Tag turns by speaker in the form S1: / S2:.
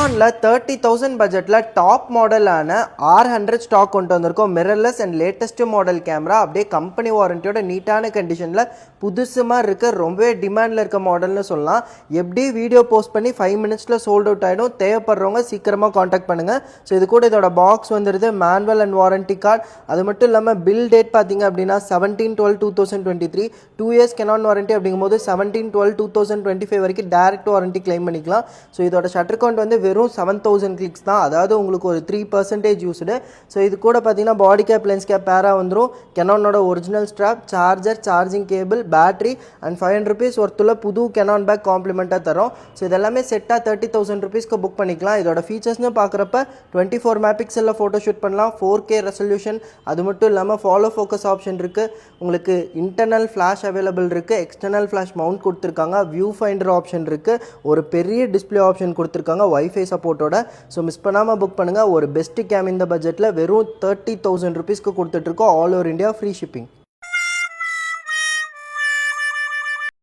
S1: Nikonல 30,000 பட்ஜெட்ல top மாடலான R100 stock கொண்டு வந்திருக்கோம். Mirrorless and latest model camera, அப்படியே கம்பெனி வாரண்டியோட நீட்டான கண்டிஷனில் புதுசுமா இருக்க ரொம்பவே டிமாண்டில் இருக்க மாடல்னு சொல்லலாம். எப்படி வீடியோ போஸ்ட் பண்ணி 5 மினிட்ஸில் சோல்ட் அவுட் ஆகிடும். தேவைப்படுறவங்க சீக்கிரமாக காண்டாக்ட் பண்ணுங்கள். ஸோ இது கூட இதோட பாக்ஸ் வந்துடுது, மேனுவல் அண்ட் வாரண்டி கார்டு. அது மட்டும் இல்லாமல் பில் டேட் பார்த்தீங்க அப்படின்னா 17/12/2023, 2 இயர்ஸ் கெனான் வாரண்டி அப்படிங்கும்போது 17/12/2025 வரைக்கும் டேரக்ட் வாரண்டி கிளைம் பண்ணிக்கலாம். ஸோ இதோட ஷட்டர் கவுண்ட் வந்து வெறும் 7000 கிளிக்ஸ் தான், அதாவது உங்களுக்கு ஒரு 3% யூஸ்டு. ஸோ இது கூட பார்த்தீங்கன்னா பாடி கேப், லென்ஸ் கேப் பேராக வந்துடும். கெனானோட original strap, charger, charging cable, battery and 500 rupees ஒர்த்துள்ள புது கெனான் பேக் காம்ப்ளிமெண்ட்டாக தரும். ஸோ இதெல்லாமே செட்டாக 30,000 rupeesக்கு புக் பண்ணிக்கலாம். இதோட ஃபீச்சர்ஸ்னு பார்க்குறப்ப 24 மெகாபிக்சலில் ஃபோட்டோ ஷூட் பண்ணலாம், 4K ரெசல்யூஷன். அது மட்டும் இல்லாமல் ஃபாலோ ஃபோக்கஸ் ஆப்ஷன் இருக்குது, உங்களுக்கு இன்டர்னல் ஃப்ளாஷ் அவைலபிள் இருக்குது, எக்ஸ்டர்னல் ஃப்ளாஷ் மவுண்ட் கொடுத்துருக்காங்க, வியூ ஃபைண்டர் ஆப்ஷன் இருக்குது, ஒரு பெரிய டிஸ்பிளே ஆப்ஷன் கொடுத்துருக்காங்க வைஃபை சப்போர்ட்டோட. ஸோ மிஸ் பண்ணாமல் புக் பண்ணுங்கள். ஒரு பெஸ்ட்டு கேம் இந்த பட்ஜெட்டில் வெறும் 30,000 rupeesக்கு கொடுத்துட்ருக்கோம். All over India free shipping.